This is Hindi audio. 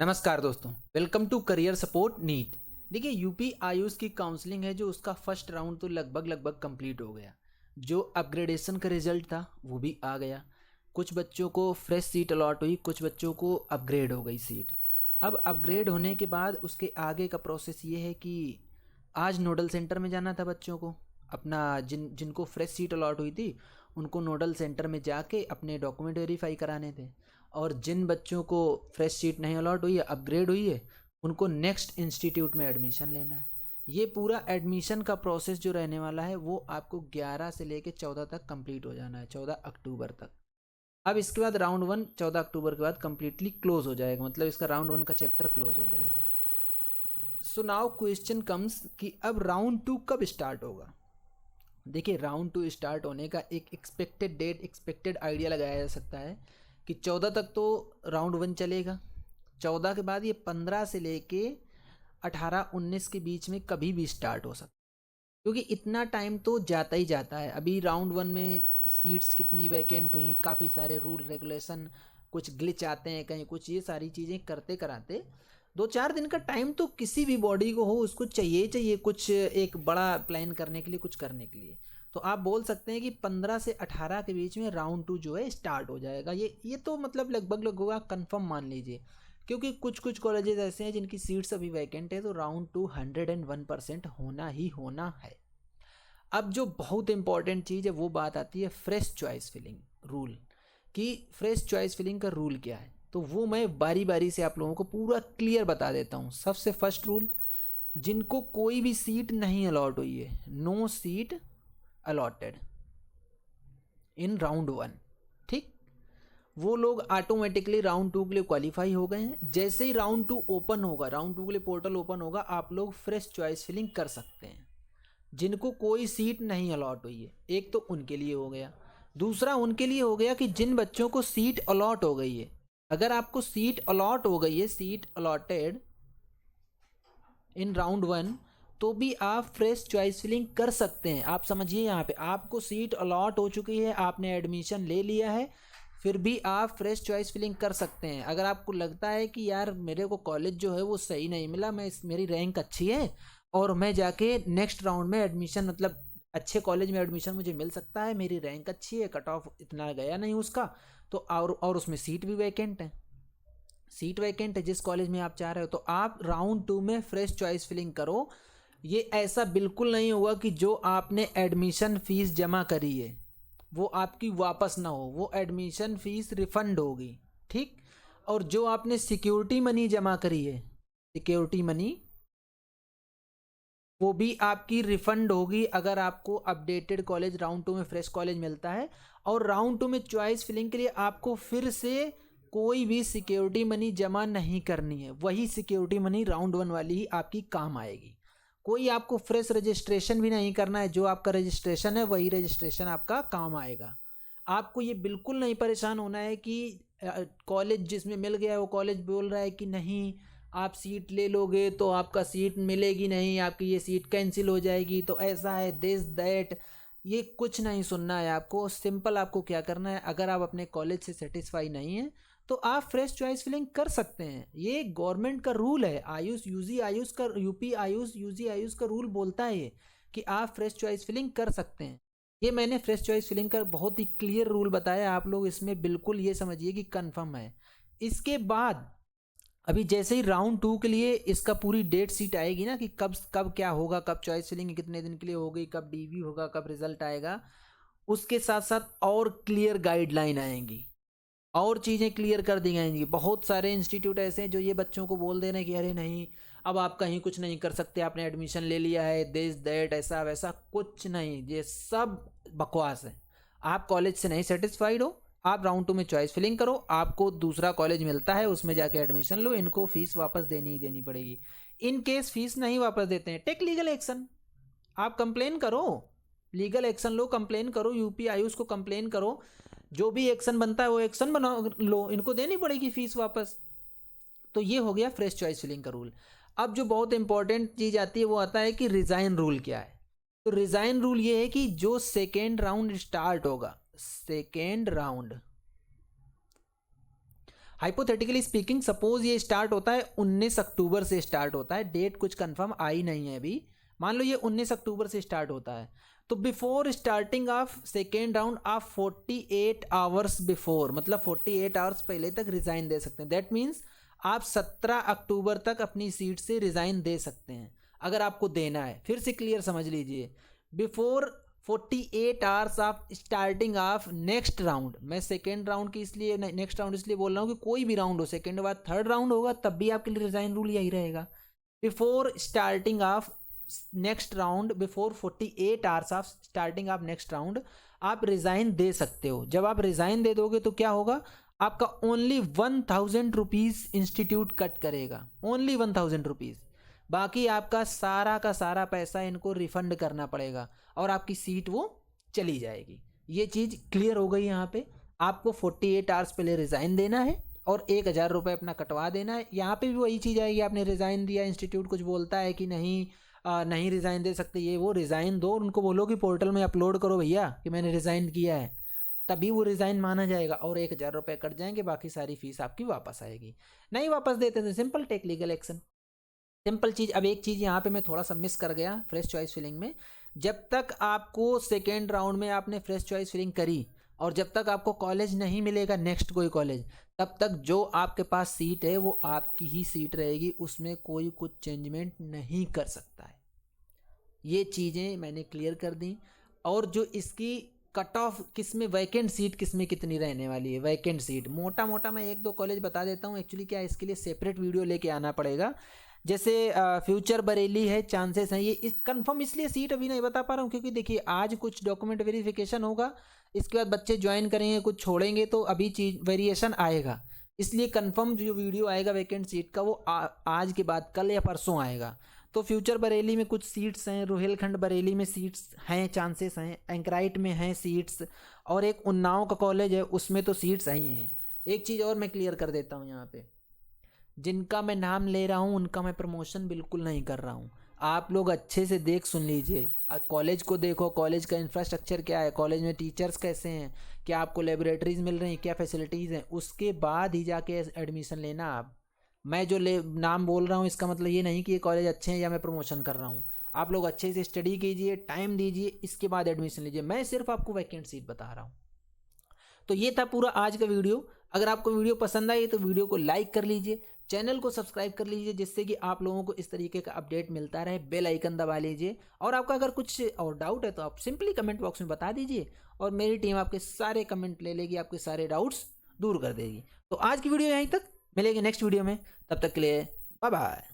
नमस्कार दोस्तों, welcome to career support NEET. देखिए, यूपी आयुष की काउंसलिंग है जो उसका फर्स्ट राउंड तो लगभग कंप्लीट हो गया। जो अपग्रेडेशन का रिजल्ट था वो भी आ गया। कुछ बच्चों को फ्रेश सीट अलॉट हुई, कुछ बच्चों को अपग्रेड हो गई सीट। अब अपग्रेड होने के बाद उसके आगे का प्रोसेस ये है कि आज नोडल सेंटर में जाना था बच्चों को। अपना जिनको फ्रेश सीट अलॉट हुई थी उनको नोडल सेंटर में जाके अपने डॉक्यूमेंट वेरीफाई कराने थे। और जिन बच्चों को फ्रेश सीट नहीं अलॉट हुई है, अपग्रेड हुई है, उनको नेक्स्ट इंस्टीट्यूट में एडमिशन लेना है। ये पूरा एडमिशन का प्रोसेस जो रहने वाला है वो आपको 11 से लेके 14 तक कंप्लीट हो जाना है, 14 अक्टूबर तक। अब इसके बाद राउंड 1 14 अक्टूबर के बाद कंप्लीटली क्लोज हो जाएगा, मतलब इसका राउंड 1 का चैप्टर क्लोज हो जाएगा। सो नाउ क्वेश्चन कम्स कि अब राउंड 2 कब स्टार्ट होगा। देखिए, राउंड 2 स्टार्ट होने का एक एक्सपेक्टेड डेट, एक्सपेक्टेड आइडिया लगाया जा सकता है कि 14 तक तो राउंड 1 चलेगा। 14 के बाद ये 15 से लेके 18-19 के बीच में कभी भी स्टार्ट हो सकता है, क्योंकि इतना टाइम तो जाता ही जाता है। अभी राउंड 1 में सीट्स कितनी वैकेंट हुई, काफ़ी सारे रूल रेगुलेशन, कुछ ग्लिच आते हैं कहीं, कुछ ये सारी चीज़ें करते कराते 2-4 दिन का टाइम तो किसी भी बॉडी को हो उसको चाहिए कुछ एक बड़ा प्लान करने के लिए, कुछ करने के लिए। तो आप बोल सकते हैं कि 15 से 18 के बीच में राउंड 2 जो है स्टार्ट हो जाएगा। ये तो मतलब लगभग आप कंफर्म मान लीजिए, क्योंकि कुछ कुछ कॉलेजेस ऐसे हैं जिनकी सीट्स अभी वैकेंट है। तो राउंड 2 101% होना ही होना है। अब जो बहुत इंपॉर्टेंट चीज़ है वो बात आती है फ्रेश चॉइस फिलिंग रूल कि फ्रेश चॉइस फिलिंग का रूल क्या है। तो वो मैं बारी बारी से आप लोगों को पूरा क्लियर बता देता हूँ। सबसे फर्स्ट रूल, जिनको कोई भी सीट नहीं अलॉट हुई है, no seat allotted in round 1, ठीक, वो लोग ऑटोमेटिकली राउंड 2 के लिए क्वालिफाई हो गए हैं। जैसे ही राउंड 2 ओपन होगा, राउंड 2 के लिए पोर्टल ओपन होगा, आप लोग फ्रेश चॉइस फिलिंग कर सकते हैं। जिनको कोई सीट नहीं अलॉट हुई है, एक तो उनके लिए हो गया। दूसरा उनके लिए हो गया कि जिन बच्चों को सीट अलॉट हो गई है, अगर आपको सीट अलॉट हो गई है, सीट अलॉटेड इन राउंड 1, तो भी आप फ्रेश चॉइस फिलिंग कर सकते हैं। आप समझिए, यहाँ पे आपको सीट अलॉट हो चुकी है, आपने एडमिशन ले लिया है, फिर भी आप फ्रेश चॉइस फिलिंग कर सकते हैं। अगर आपको लगता है कि यार मेरे को कॉलेज जो है वो सही नहीं मिला, मेरी रैंक अच्छी है और मैं जाके नेक्स्ट राउंड में एडमिशन, मतलब अच्छे कॉलेज में एडमिशन मुझे मिल सकता है, मेरी रैंक अच्छी है, कट ऑफ इतना गया नहीं उसका, तो और उसमें सीट भी वैकेंट है, सीट वैकेंट है जिस कॉलेज में आप चाह रहे हो, तो आप राउंड 2 में फ्रेश चॉइस फिलिंग करो। ये ऐसा बिल्कुल नहीं होगा कि जो आपने एडमिशन फीस जमा करी है वो आपकी वापस ना हो, वो एडमिशन फीस रिफंड होगी, ठीक। और जो आपने सिक्योरिटी मनी जमा करी है, सिक्योरिटी मनी, वो भी आपकी रिफंड होगी अगर आपको अपडेटेड कॉलेज राउंड 2 में फ्रेश कॉलेज मिलता है। और राउंड 2 में चॉइस फिलिंग के लिए आपको फिर से कोई भी सिक्योरिटी मनी जमा नहीं करनी है, वही सिक्योरिटी मनी राउंड 1 वाली ही आपकी काम आएगी। कोई आपको फ्रेश रजिस्ट्रेशन भी नहीं करना है, जो आपका रजिस्ट्रेशन है वही रजिस्ट्रेशन आपका काम आएगा। आपको ये बिल्कुल नहीं परेशान होना है कि कॉलेज जिसमें मिल गया है वो कॉलेज बोल रहा है कि नहीं, आप सीट ले लोगे तो आपका सीट मिलेगी नहीं, आपकी ये सीट कैंसिल हो जाएगी, तो ऐसा है दिस दैट। ये कुछ नहीं सुनना है आपको। सिंपल आपको क्या करना है, अगर आप अपने कॉलेज से सेटिस्फाई नहीं हैं तो आप फ्रेश चॉइस फिलिंग कर सकते हैं। ये गवर्नमेंट का रूल है, आयुष यूजी आयुष का, यूपी आयुष यूजी आयुष का रूल बोलता है ये कि आप फ्रेश चॉइस फिलिंग कर सकते हैं। ये मैंने फ्रेश चॉइस फिलिंग का बहुत ही क्लियर रूल बताया, आप लोग इसमें बिल्कुल ये समझिए कि कंफर्म है। इसके बाद अभी जैसे ही राउंड 2 के लिए इसका पूरी डेट सीट आएगी ना कि कब कब क्या होगा, कब चॉइस फिलिंग कितने दिन के लिए होगी, कब डीवी होगा, कब रिजल्ट आएगा, उसके साथ साथ और क्लियर गाइडलाइन आएंगी और चीज़ें क्लियर कर दी जाएंगी। बहुत सारे इंस्टीट्यूट ऐसे हैं जो ये बच्चों को बोल दे रहे हैं कि अरे नहीं, अब आप कहीं कुछ नहीं कर सकते, आपने एडमिशन ले लिया है, दिस दैट, ऐसा वैसा कुछ नहीं, ये सब बकवास है। आप कॉलेज से नहीं सेटिस्फाइड हो, आप राउंड 2 में चॉइस फिलिंग करो, आपको दूसरा कॉलेज मिलता है उसमें जाके एडमिशन लो, इनको फीस वापस देनी ही देनी पड़ेगी। इन केस फीस नहीं वापस देते हैं, टेक लीगल एक्शन, आप कंप्लेन करो, लीगल एक्शन लो, कंप्लेन करो, यूपी आयुष को कंप्लेन करो, जो भी एक्शन बनता है वो एक्शन बना लो, इनको देनी पड़ेगी फीस वापस। तो ये हो गया फ्रेश चॉइस फिलिंग का रूल। अब जो बहुत इंपॉर्टेंट चीज़ आती है वो आता है कि रिज़ाइन रूल क्या है। तो रिज़ाइन रूल ये है कि जो सेकेंड राउंड स्टार्ट होगा, second round, hypothetically speaking suppose ये स्टार्ट होता है 19 अक्टूबर से स्टार्ट होता है, डेट कुछ कंफर्म आई नहीं है अभी, मान लो ये 19 अक्टूबर से स्टार्ट होता है, तो before starting of second round आप 48 आवर्स बिफोर, मतलब 48 आवर्स पहले तक रिज़ाइन दे सकते हैं। दैट मीन्स आप 17 अक्टूबर तक अपनी सीट से रिज़ाइन दे सकते हैं अगर आपको देना है। फिर से क्लियर समझ लीजिए, before 48 hours of starting of next round, मैं सेकेंड राउंड की इसलिए नेक्स्ट राउंड इसलिए बोल रहा हूँ कि कोई भी राउंड हो, सेकेंड के बाद थर्ड राउंड होगा तब भी आपके लिए रिज़ाइन रूल यही रहेगा। Before starting of next round, before 48 hours of starting of next round आप रिज़ाइन दे सकते हो। जब आप रिज़ाइन दे दोगे तो क्या होगा, आपका ओनली 1000 रुपीज़ इंस्टीट्यूट कट करेगा, ओनली 1000 रुपीज़। बाकी आपका सारा का सारा पैसा इनको रिफंड करना पड़ेगा और आपकी सीट वो चली जाएगी। ये चीज़ क्लियर हो गई यहाँ पे। आपको 48 आवर्स पहले रिज़ाइन देना है और 1000 रुपये अपना कटवा देना है। यहाँ पे भी वही चीज़ आएगी, आपने रिज़ाइन दिया, इंस्टीट्यूट कुछ बोलता है कि नहीं नहीं रिज़ाइन दे सकते, ये वो रिज़ाइन दो, उनको बोलो कि पोर्टल में अपलोड करो भैया कि मैंने रिज़ाइन किया है, तभी वो रिज़ाइन माना जाएगा और 1000 रुपये कट जाएंगे, बाकी सारी फीस आपकी वापस आएगी। नहीं वापस देते तो simple take legal action, simple चीज़। अब एक चीज़ यहाँ पे मैं थोड़ा सा मिस कर गया फ्रेश चॉइस फिलिंग में, जब तक आपको सेकेंड राउंड में आपने फ्रेश चॉइस फिलिंग करी और जब तक आपको कॉलेज नहीं मिलेगा नेक्स्ट कोई कॉलेज, तब तक जो आपके पास सीट है वो आपकी ही सीट रहेगी, उसमें कोई कुछ चेंजमेंट नहीं कर सकता है। ये चीज़ें मैंने क्लियर कर दी। और जो इसकी कट ऑफ किस में वैकेंट सीट किस में कितनी रहने वाली है, वैकेंट सीट मोटा मोटा मैं 1-2 कॉलेज बता देता हूँ। एक्चुअली क्या है, इसके लिए सेपरेट वीडियो लेके आना पड़ेगा। जैसे फ्यूचर बरेली है, चांसेस हैं, ये इस कंफर्म इसलिए सीट अभी नहीं बता पा रहा हूँ क्योंकि देखिए आज कुछ डॉक्यूमेंट वेरिफिकेशन होगा, इसके बाद बच्चे ज्वाइन करेंगे, कुछ छोड़ेंगे, तो अभी चीज वेरिएशन आएगा, इसलिए कंफर्म जो वीडियो आएगा वैकेंट सीट का वो आज के बाद कल या परसों आएगा। तो फ्यूचर बरेली में कुछ सीट्स हैं, रोहिलखंड बरेली में सीट्स हैं, चांसेस हैं, एंकराइट में हैं सीट्स, और एक उन्नाव का कॉलेज है उसमें तो सीट्स ही हैं। एक चीज़ और मैं क्लियर कर देता हूँ यहाँ पे, जिनका मैं नाम ले रहा हूँ उनका मैं प्रमोशन बिल्कुल नहीं कर रहा हूँ। आप लोग अच्छे से देख सुन लीजिए, कॉलेज को देखो, कॉलेज का इंफ्रास्ट्रक्चर क्या है, कॉलेज में टीचर्स कैसे हैं, क्या आपको लेबोरेटरीज मिल रही हैं, क्या फैसिलिटीज़ हैं, उसके बाद ही जाके एडमिशन लेना आप। मैं जो नाम बोल रहा हूँ इसका मतलब ये नहीं कि ये कॉलेज अच्छे हैं या मैं प्रमोशन कर रहा हूँ। आप लोग अच्छे से स्टडी कीजिए, टाइम दीजिए, इसके बाद एडमिशन लीजिए। मैं सिर्फ आपको वैकेंट सीट बता रहा हूँ। तो ये था पूरा आज का वीडियो। अगर आपको वीडियो पसंद आई तो वीडियो को लाइक कर लीजिए, चैनल को सब्सक्राइब कर लीजिए, जिससे कि आप लोगों को इस तरीके का अपडेट मिलता रहे। बेल आइकन दबा लीजिए, और आपका अगर कुछ और डाउट है तो आप सिंपली कमेंट बॉक्स में बता दीजिए और मेरी टीम आपके सारे कमेंट ले लेगी, आपके सारे डाउट्स दूर कर देगी। तो आज की वीडियो यहीं तक, मिलेंगे नेक्स्ट वीडियो में, तब तक के लिए बाय बाय।